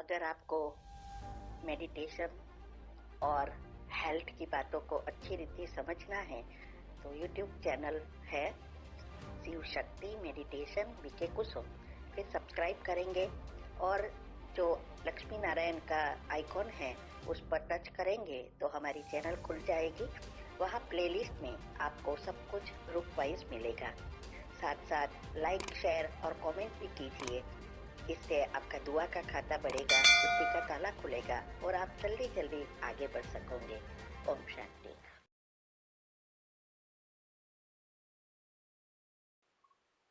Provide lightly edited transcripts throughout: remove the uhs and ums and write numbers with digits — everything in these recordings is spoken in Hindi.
अगर आपको मेडिटेशन और हेल्थ की बातों को अच्छी रीति समझना है तो यूट्यूब चैनल है शिव शक्ति मेडिटेशन बीके कुसुम, फिर सब्सक्राइब करेंगे और जो लक्ष्मी नारायण का आइकॉन है उस पर टच करेंगे तो हमारी चैनल खुल जाएगी। वहाँ प्लेलिस्ट में आपको सब कुछ ग्रुप वाइज मिलेगा। साथ साथ लाइक शेयर और कमेंट भी कीजिए, इससे आपका दुआ का खाता बढ़ेगा, बुद्धि का ताला खुलेगा और आप जल्दी जल्दी आगे बढ़ सकोगे। ओम शांति।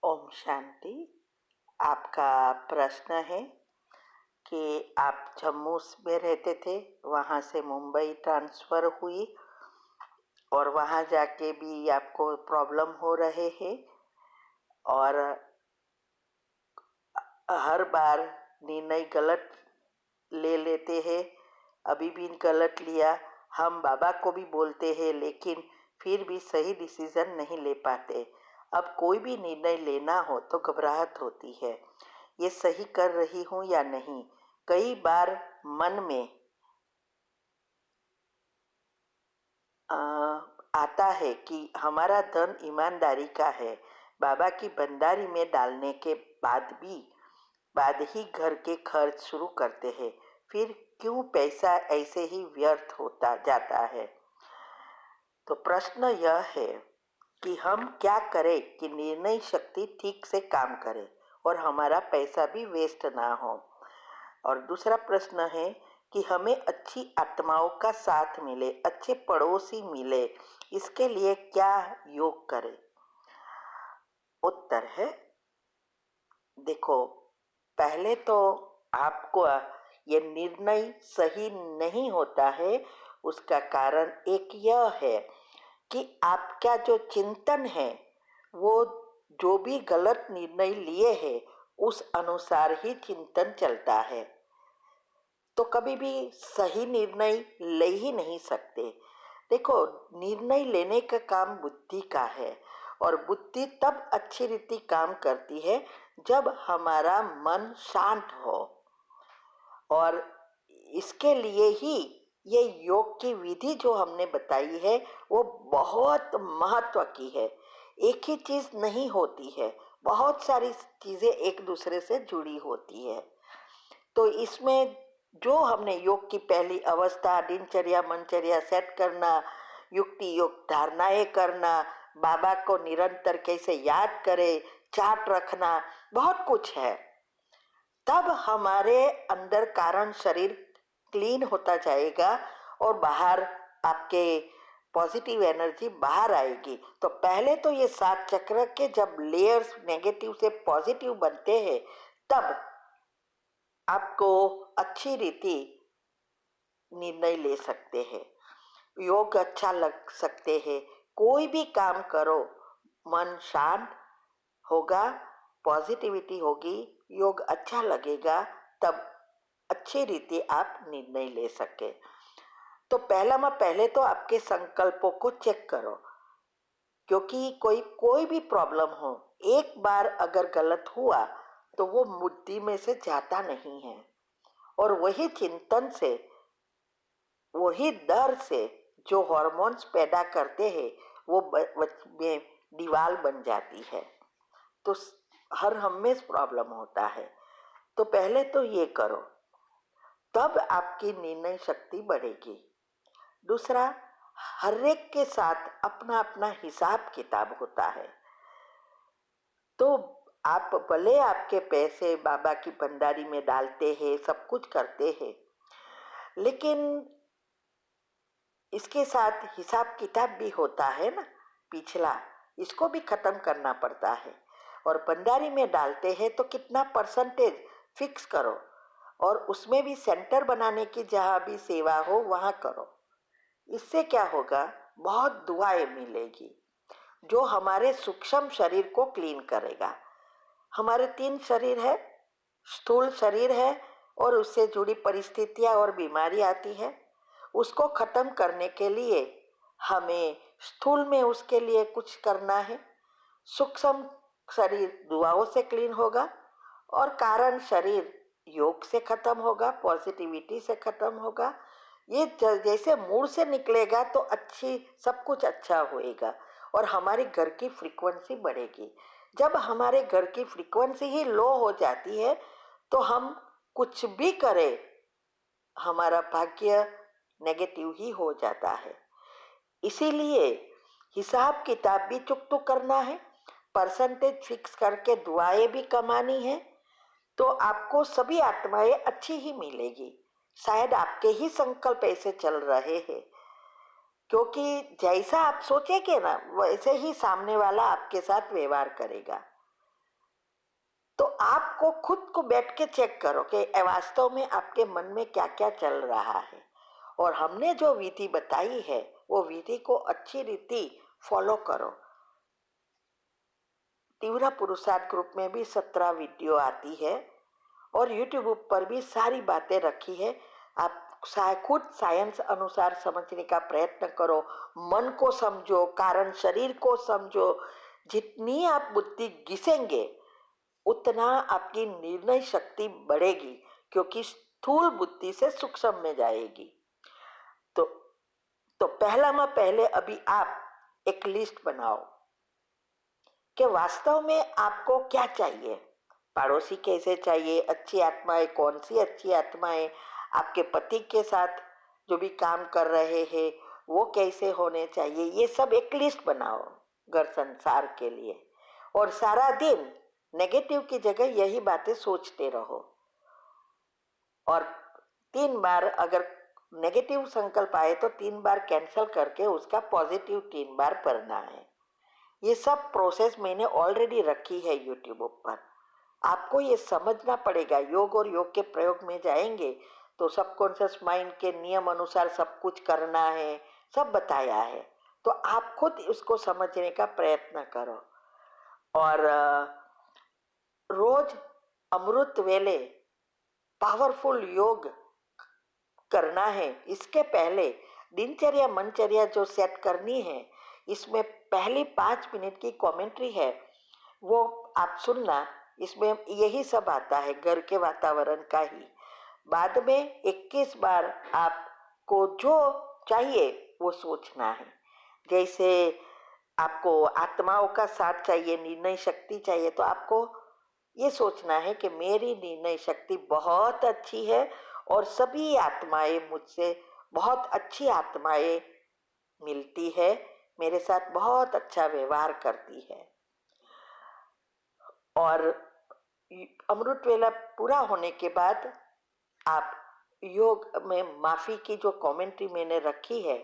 ओम शांति। आपका प्रश्न है कि आप जम्मू में रहते थे, वहाँ से मुंबई ट्रांसफ़र हुई और वहाँ जाके भी आपको प्रॉब्लम हो रहे हैं और हर बार निर्णय गलत ले लेते हैं। अभी भी गलत लिया। हम बाबा को भी बोलते हैं लेकिन फिर भी सही डिसीज़न नहीं ले पाते। अब कोई भी निर्णय लेना हो तो घबराहट होती है, ये सही कर रही हूँ या नहीं। कई बार मन में आता है कि हमारा धन ईमानदारी का है। बाबा की बंदारी में डालने के बाद ही घर के खर्च शुरू करते हैं, फिर क्यों पैसा ऐसे ही व्यर्थ होता जाता है। तो प्रश्न यह है कि हम क्या करें कि निर्णय शक्ति ठीक से काम करे और हमारा पैसा भी वेस्ट ना हो। और दूसरा प्रश्न है कि हमें अच्छी आत्माओं का साथ मिले, अच्छे पड़ोसी मिले, इसके लिए क्या योग करें। उत्तर है, देखो, पहले तो आपको ये निर्णय सही नहीं होता है, उसका कारण एक यह है कि आपका जो चिंतन है वो जो भी गलत निर्णय लिए हैं उस अनुसार ही चिंतन चलता है, तो कभी भी सही निर्णय ले ही नहीं सकते। देखो, निर्णय लेने का काम बुद्धि का है और बुद्धि तब अच्छी रीति काम करती है जब हमारा मन शांत हो। और इसके लिए ही ये योग की विधि जो हमने बताई है वो बहुत महत्व की है। एक ही चीज़ नहीं होती है, बहुत सारी चीज़ें एक दूसरे से जुड़ी होती है। तो इसमें जो हमने योग की पहली अवस्था, दिनचर्या मनचर्या सेट करना, युक्ति योग धारणाएं करना, बाबा को निरंतर कैसे याद करें, चार्ट रखना, बहुत कुछ है। तब हमारे अंदर कारण शरीर क्लीन होता जाएगा और बाहर आपके पॉजिटिव एनर्जी बाहर आएगी। तो पहले तो ये 7 चक्र के जब लेयर्स नेगेटिव से पॉजिटिव बनते हैं तब आपको अच्छी रीति निर्णय ले सकते हैं, योग अच्छा लग सकते हैं। कोई भी काम करो, मन शांत होगा, पॉजिटिविटी होगी, योग अच्छा लगेगा, तब अच्छी रीति आप निर्णय ले सके। तो पहले तो आपके संकल्पों को चेक करो, क्योंकि कोई भी प्रॉब्लम हो, एक बार अगर गलत हुआ तो वो बुद्धि में से जाता नहीं है और वही चिंतन से, वही डर से जो हार्मोन्स पैदा करते हैं वो में दीवार बन जाती है, तो हर हमेशा प्रॉब्लम होता है। तो पहले तो ये करो, तब आपकी निर्णय शक्ति बढ़ेगी। दूसरा, हर एक के साथ अपना अपना हिसाब किताब होता है। तो आप भले आपके पैसे बाबा की भंडारी में डालते हैं, सब कुछ करते हैं, लेकिन इसके साथ हिसाब किताब भी होता है ना, पिछला, इसको भी खत्म करना पड़ता है। और भंडारी में डालते हैं तो कितना परसेंटेज फिक्स करो और उसमें भी सेंटर बनाने की जहाँ भी सेवा हो वहाँ करो। इससे क्या होगा, बहुत दुआएं मिलेगी जो हमारे सूक्ष्म शरीर को क्लीन करेगा। हमारे 3 शरीर है, स्थूल शरीर है और उससे जुड़ी परिस्थितियाँ और बीमारी आती है। उसको खत्म करने के लिए हमें स्थूल में उसके लिए कुछ करना है, सूक्ष्म शरीर दुआओं से क्लीन होगा और कारण शरीर योग से खत्म होगा, पॉजिटिविटी से खत्म होगा। ये जैसे मूड से निकलेगा तो अच्छी सब कुछ अच्छा होएगा और हमारे घर की फ्रीक्वेंसी बढ़ेगी। जब हमारे घर की फ्रीक्वेंसी ही लो हो जाती है तो हम कुछ भी करें, हमारा भाग्य नेगेटिव ही हो जाता है। इसीलिए हिसाब किताब भी चुक तो करना है, परसेंटेज फिक्स करके दुआएं भी कमानी है, तो आपको सभी आत्माएं अच्छी ही मिलेगी। शायद आपके ही संकल्प ऐसे चल रहे हैं, क्योंकि जैसा आप सोचेंगे ना वैसे ही सामने वाला आपके साथ व्यवहार करेगा। तो आपको खुद को बैठ के चेक करो कि वास्तव में आपके मन में क्या क्या चल रहा है, और हमने जो विधि बताई है वो विधि को अच्छी रीति फॉलो करो। तीव्र पुरुषार्थ ग्रुप में भी 17 वीडियो आती है और यूट्यूब पर भी सारी बातें रखी है। आप खुद साइंस अनुसार समझने का प्रयत्न करो, मन को समझो, कारण शरीर को समझो। जितनी आप बुद्धि घिसेंगे उतना आपकी निर्णय शक्ति बढ़ेगी, क्योंकि स्थूल बुद्धि से सूक्ष्म में जाएगी। तो पहले अभी आप एक लिस्ट बनाओ कि वास्तव में आपको क्या चाहिए। पड़ोसी कैसे चाहिए, अच्छी आत्माएं कौन सी अच्छी आत्माएं, आपके पति के साथ जो भी काम कर रहे हैं वो कैसे होने चाहिए, ये सब एक लिस्ट बनाओ घर संसार के लिए। और सारा दिन नेगेटिव की जगह यही बातें सोचते रहो, और 3 बार अगर नेगेटिव संकल्प आए तो 3 बार कैंसिल करके उसका पॉजिटिव 3 बार पढ़ना है। ये सब प्रोसेस मैंने ऑलरेडी रखी है यूट्यूब पर, आपको ये समझना पड़ेगा। योग और योग के प्रयोग में जाएंगे तो सबकॉन्शियस माइंड के नियम अनुसार सब कुछ करना है, सब बताया है। तो आप खुद उसको समझने का प्रयत्न करो। और रोज अमृत वेले पावरफुल योग करना है। इसके पहले दिनचर्या मनचर्या जो सेट करनी है, इसमें पहली 5 मिनट की कमेंट्री है वो आप सुनना। इसमें यही सब आता है, घर के वातावरण का ही। बाद में 21 बार आपको जो चाहिए वो सोचना है। जैसे आपको आत्माओं का साथ चाहिए, निर्णय शक्ति चाहिए, तो आपको ये सोचना है कि मेरी निर्णय शक्ति बहुत अच्छी है और सभी आत्माएं मुझसे बहुत अच्छी आत्माएं मिलती है, मेरे साथ बहुत अच्छा व्यवहार करती है। और अमृत वेला पूरा होने के बाद आप योग में माफी की जो कमेंट्री मैंने रखी है,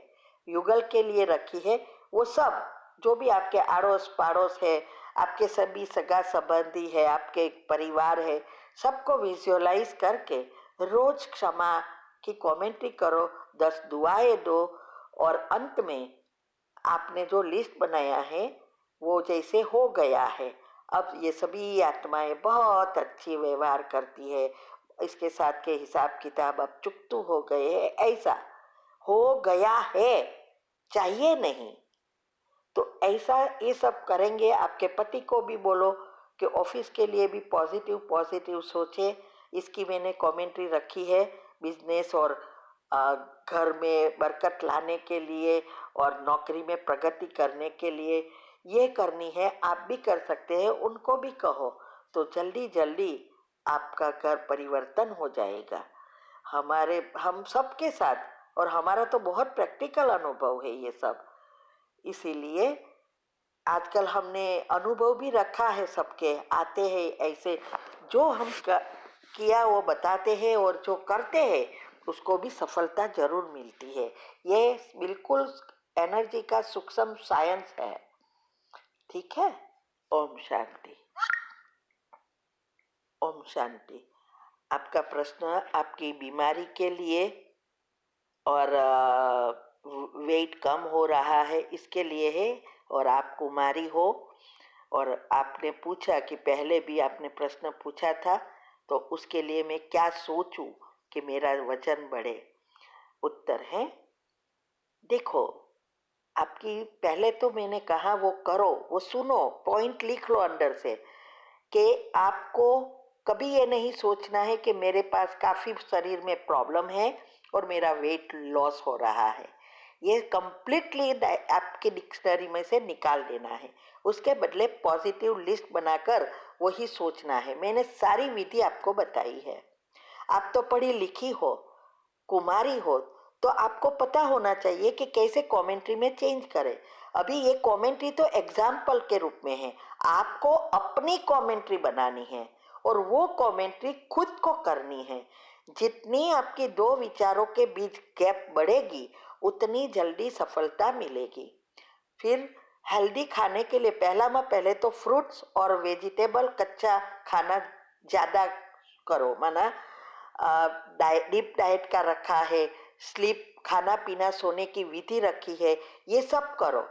युगल के लिए रखी है, वो सब जो भी आपके आड़ोस पाड़ोस है, आपके सभी सगा संबंधी है, आपके परिवार है, सबको विजुअलाइज करके रोज क्षमा की कमेंट्री करो, 10 दुआएं दो। और अंत में आपने जो लिस्ट बनाया है वो जैसे हो गया है, अब ये सभी आत्माएं बहुत अच्छी व्यवहार करती है, इसके साथ के हिसाब किताब अब चुकतू हो गए हैं, ऐसा हो गया है, चाहिए नहीं। तो ऐसा ये सब करेंगे। आपके पति को भी बोलो कि ऑफिस के लिए भी पॉजिटिव पॉजिटिव सोचे। इसकी मैंने कमेंट्री रखी है, बिजनेस और घर में बरकत लाने के लिए और नौकरी में प्रगति करने के लिए ये करनी है। आप भी कर सकते हैं, उनको भी कहो तो जल्दी जल्दी आपका घर परिवर्तन हो जाएगा। हम सबके साथ, और हमारा तो बहुत प्रैक्टिकल अनुभव है ये सब, इसीलिए आजकल हमने अनुभव भी रखा है, सबके आते हैं ऐसे जो हम किया वो बताते हैं, और जो करते हैं उसको भी सफलता जरूर मिलती है। ये बिल्कुल एनर्जी का सूक्ष्म साइंस है। ठीक है। ओम शांति। ओम शांति। आपका प्रश्न आपकी बीमारी के लिए और वेट कम हो रहा है इसके लिए है, और आप कुमारी हो। और आपने पूछा कि पहले भी आपने प्रश्न पूछा था, तो उसके लिए मैं क्या सोचूं कि मेरा वजन बढ़े। उत्तर है, देखो, आपकी पहले तो मैंने कहा वो करो, वो सुनो, पॉइंट लिख लो अंदर से कि आपको कभी ये नहीं सोचना है कि मेरे पास काफ़ी शरीर में प्रॉब्लम है और मेरा वेट लॉस हो रहा है। ये कंप्लीटली आपके डिक्शनरी में से निकाल देना है। उसके बदले पॉजिटिव लिस्ट बनाकर वही सोचना है। मैंने सारी विधि आपको बताई है। आप तो पढ़ी लिखी हो, कुमारी हो, तो आपको पता होना चाहिए कि कैसे कमेंट्री में चेंज करें। अभी ये कमेंट्री तो एग्जाम्पल के रूप में है, आपको अपनी कमेंट्री बनानी है और वो कमेंट्री खुद को करनी है। जितनी आपकी दो विचारों के बीच गैप बढ़ेगी उतनी जल्दी सफलता मिलेगी। फिर हेल्दी खाने के लिए पहले तो फ्रूट्स और वेजिटेबल कच्चा खाना ज़्यादा करो। माना डीप डाइट का रखा है, स्लीप, खाना पीना सोने की विधि रखी है, ये सब करो।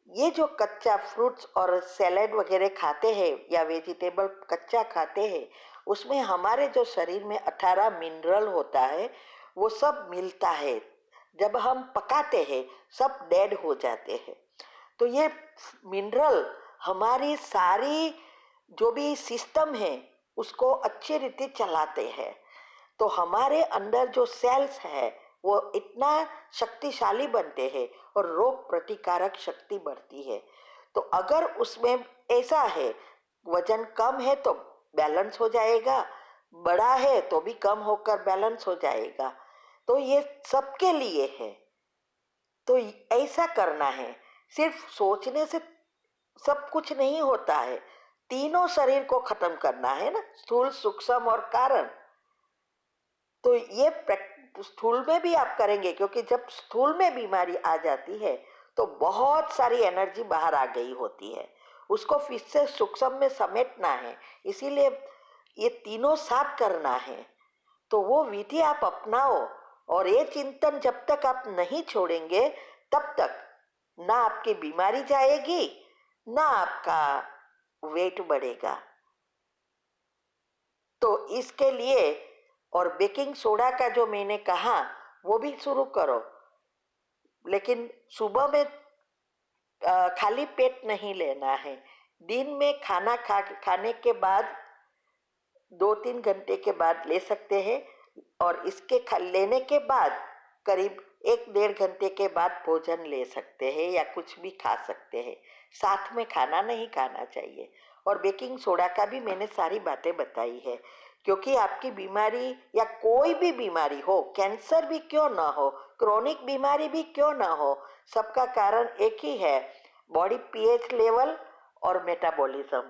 ये जो कच्चा फ्रूट्स और सैलेड वगैरह खाते हैं या वेजिटेबल कच्चा खाते हैं, उसमें हमारे जो शरीर में 18 मिनरल होता है वो सब मिलता है। जब हम पकाते हैं सब डेड हो जाते हैं। तो ये मिनरल हमारी सारी जो भी सिस्टम है उसको अच्छी रीति चलाते हैं। तो हमारे अंदर जो सेल्स है वो इतना शक्तिशाली बनते हैं और रोग प्रतिकारक शक्ति बढ़ती है। तो अगर उसमें ऐसा है, वजन कम है तो बैलेंस हो जाएगा, बड़ा है तो भी कम होकर बैलेंस हो जाएगा। तो ये सबके लिए है। तो ऐसा करना है। सिर्फ सोचने से सब कुछ नहीं होता है। तीनों शरीर को खत्म करना है ना, स्थूल, सूक्ष्म और कारण। तो ये स्थूल में भी आप करेंगे, क्योंकि जब स्थूल में बीमारी आ जाती है तो बहुत सारी एनर्जी बाहर आ गई होती है, उसको फिर से सूक्ष्म में समेटना है। इसीलिए ये तीनों साथ करना है। तो वो विधि आप अपनाओ और ये चिंतन जब तक आप नहीं छोड़ेंगे तब तक ना आपकी बीमारी जाएगी ना आपका वेट बढ़ेगा। तो इसके लिए और बेकिंग सोडा का जो मैंने कहा वो भी शुरू करो, लेकिन सुबह में खाली पेट नहीं लेना है। दिन में खाने के बाद 2-3 घंटे के बाद ले सकते हैं और इसके लेने के बाद करीब 1-1.5 घंटे के बाद भोजन ले सकते हैं या कुछ भी खा सकते हैं। साथ में खाना नहीं खाना चाहिए। और बेकिंग सोडा का भी मैंने सारी बातें बताई है, क्योंकि आपकी बीमारी या कोई भी बीमारी हो, कैंसर भी क्यों ना हो, क्रोनिक बीमारी भी क्यों ना हो, सबका कारण एक ही है, बॉडी पीएच लेवल और मेटाबॉलिज्म।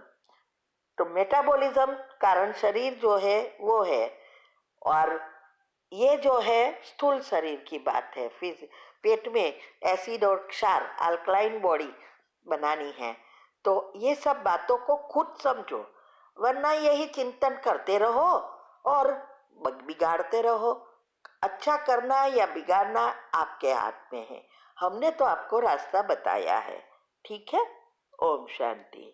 तो मेटाबॉलिज्म कारण शरीर जो है वो है, और ये जो है स्थूल शरीर की बात है। फिर पेट में एसिड और क्षार, अल्कलाइन बॉडी बनानी है। तो ये सब बातों को खुद समझो, वरना यही चिंतन करते रहो और बिगाड़ते रहो। अच्छा करना या बिगाड़ना आपके हाथ में है। हमने तो आपको रास्ता बताया है। ठीक है। ओम शांति।